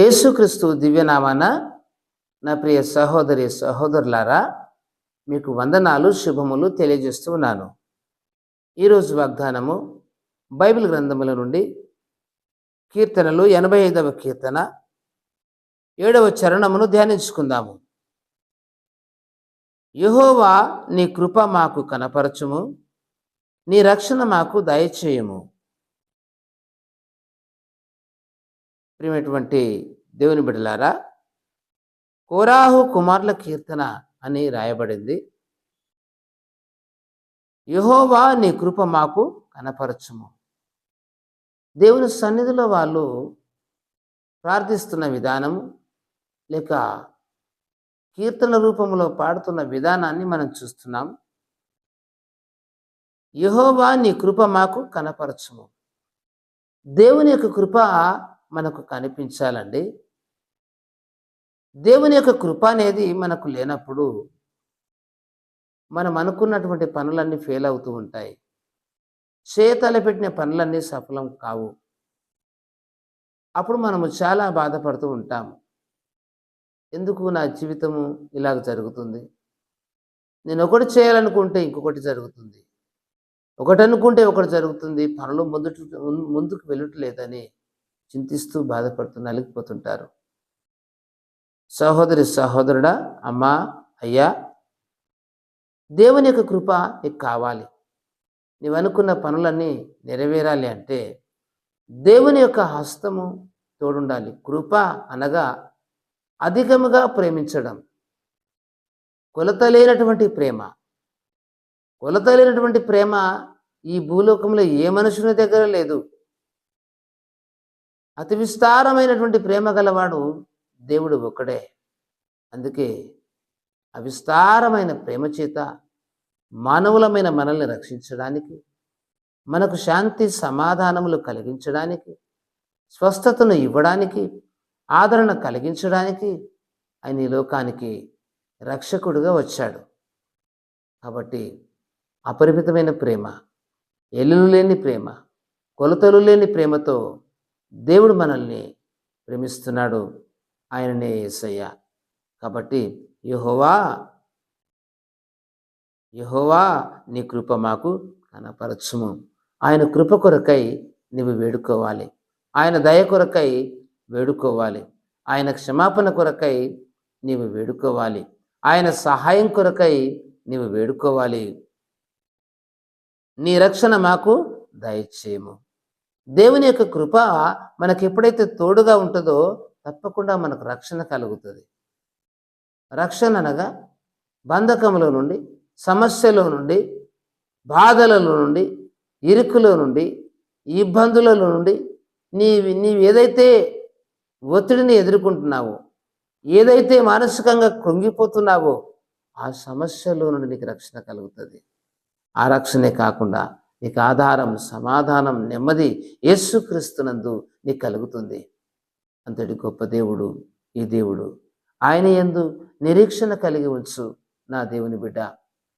యేసుక్రీస్తు దివ్యనామాన నా ప్రియ సహోదరి సహోదరులారా, మీకు వందనాలు శుభములు తెలియజేస్తూ ఉన్నాను. ఈరోజు వాగ్దానము బైబిల్ గ్రంథముల నుండి కీర్తనలు 85వ కీర్తన 7వ చరణమును ధ్యానించుకుందాము. యెహోవా నీ కృప మాకు కనపరచుము, నీ రక్షణ మాకు దయచేయము. ప్రియమైనటువంటి దేవుని బిడ్డలారా, కోరాహు కుమారుల కీర్తన అని రాయబడింది. యెహోవా నీ కృప మాకు కనపరచుము. దేవుని సన్నిధిలో వాళ్ళు ప్రార్థిస్తున్న విధానము లేక కీర్తన రూపంలో పాడుతున్న విధానాన్ని మనం చూస్తున్నాం. యెహోవా నీ కృప మాకు కనపరచుము. దేవుని యొక్క కృప మనకు కనిపించాలండి. దేవుని యొక్క కృప అనేది మనకు లేనప్పుడు మనం అనుకున్నటువంటి పనులన్నీ ఫెయిల్ అవుతూ ఉంటాయి. చేతలపెట్టిన పనులన్నీ సఫలం కావు. అప్పుడు మనము చాలా బాధపడుతూ ఉంటాము. ఎందుకు నా జీవితము ఇలాగ జరుగుతుంది? నేను ఒకటి చేయాలనుకుంటే ఇంకొకటి జరుగుతుంది, ఒకటి అనుకుంటే ఒకటి జరుగుతుంది, పనులు ముందుకు వెళ్ళట్లేదని చింతిస్తూ బాధపడుతూ నలిగిపోతుంటారు. సహోదరి సహోదరుడా, అమ్మా అయ్యా, దేవుని యొక్క కృప నీకు కావాలి. నీవు అనుకున్న పనులన్నీ నెరవేరాలి అంటే దేవుని యొక్క హస్తము తోడుండాలి. కృప అనగా అధికముగా ప్రేమించడం, కొలతలేనటువంటి ప్రేమ. కొలతలేనటువంటి ప్రేమ ఈ భూలోకంలో ఏ మనుషుని దగ్గర లేదు. అతి విస్తారమైనటువంటి ప్రేమ గలవాడు దేవుడు ఒక్కడే. అందుకే అవిస్తారమైన ప్రేమ చేత మానవులమైన మనల్ని రక్షించడానికి, మనకు శాంతి సమాధానములు కలిగించడానికి, స్వస్థతను ఇవ్వడానికి, ఆదరణ కలిగించడానికి ఆయన ఈ లోకానికి రక్షకుడుగా వచ్చాడు. కాబట్టి అపరిమితమైన ప్రేమ, ఎల్లులు లేని ప్రేమ, కొలతలు లేని ప్రేమతో దేవుడు మనల్ని ప్రేమిస్తున్నాడు. ఆయననే యేసయ్య. కాబట్టి యెహోవా యెహోవా నీ కృప మాకు కనపరచుము. ఆయన కృప కొరకై నీవు వేడుకోవాలి. ఆయన దయ కొరకై వేడుకోవాలి. ఆయన క్షమాపణ కొరకై నీవు వేడుకోవాలి. ఆయన సహాయం కొరకై నీవు వేడుకోవాలి. నీ రక్షణ మాకు దయచేయము. దేవుని యొక్క కృప మనకు ఎప్పుడైతే తోడుగా ఉంటుందో తప్పకుండా మనకు రక్షణ కలుగుతుంది. రక్షణ అనగా బంధకంలో నుండి, సమస్యలో నుండి, బాధలలో నుండి, ఇరుకులో నుండి, ఇబ్బందులలో నుండి నీవు ఏదైతే ఒత్తిడిని ఎదుర్కొంటున్నావో, ఏదైతే మానసికంగా కృంగిపోతున్నావో ఆ సమస్యలో నుండి నీకు రక్షణ కలుగుతుంది. ఆ రక్షణే కాకుండా నీకు ఆధారం, సమాధానం, నెమ్మది యేసుక్రీస్తునందు నీకు కలుగుతుంది. అంతటి గొప్ప దేవుడు ఈ దేవుడు. ఆయన యందు నిరీక్షణ కలిగి ఉంచు నా దేవుని బిడ్డ.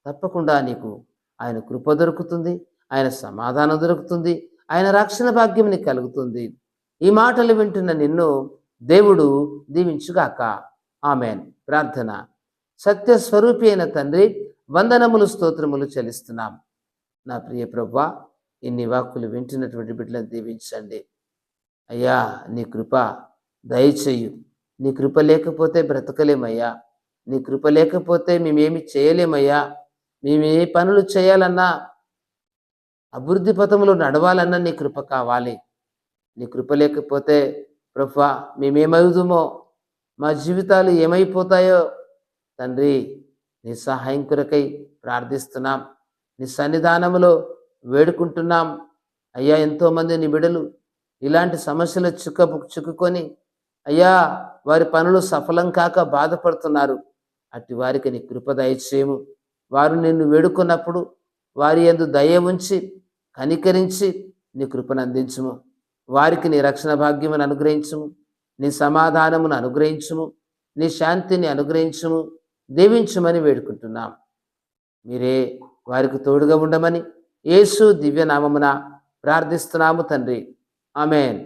తప్పకుండా నీకు ఆయన కృప దొరుకుతుంది, ఆయన సమాధానం దొరుకుతుంది, ఆయన రక్షణ భాగ్యం నీకు కలుగుతుంది. ఈ మాటలు వింటున్న నిన్ను దేవుడు దీవించుగాక. ఆమెన్. ప్రార్థన. సత్య స్వరూపి అయిన తండ్రి, వందనములు స్తోత్రములు చెల్లిస్తున్నాం. నా ప్రియ ప్రభువా, ఇన్ని వాక్కులు వింటున్నటువంటి బిడ్డలను దీవించండి అయ్యా. నీ కృప దయచేయు. నీ కృప లేకపోతే బ్రతకలేమయ్యా. నీ కృప లేకపోతే మేమేమి చేయలేమయ్యా. మేము ఏ పనులు చేయాలన్నా, అభివృద్ధి పథంలో నడవాలన్నా నీ కృప కావాలి. నీ కృప లేకపోతే ప్రభువా మేమేమవుదుమో, మా జీవితాలు ఏమైపోతాయో తండ్రి, నీ సహాయం కొరకై ప్రార్థిస్తున్నాం. నీ సన్నిధానంలో వేడుకుంటున్నాం అయ్యా. ఎంతోమంది నీ బిడ్డలు ఇలాంటి సమస్యలు చిక్కుకొని అయ్యా వారి పనులు సఫలం కాక బాధపడుతున్నారు. అట్టి వారికి నీ కృప దయచేయము. వారు నిన్ను వేడుకున్నప్పుడు వారి యందు దయ ఉంచి కనికరించి నీ కృపను అందించుము. వారికి నీ రక్షణ భాగ్యమును అనుగ్రహించుము, నీ సమాధానమును అనుగ్రహించుము, నీ శాంతిని అనుగ్రహించుము, దీవించుమని వేడుకుంటున్నాం. మీరే వారికి తోడుగా ఉండమని యేసు దివ్యనామమున ప్రార్థిస్తున్నాము తండ్రి. ఆమెన్.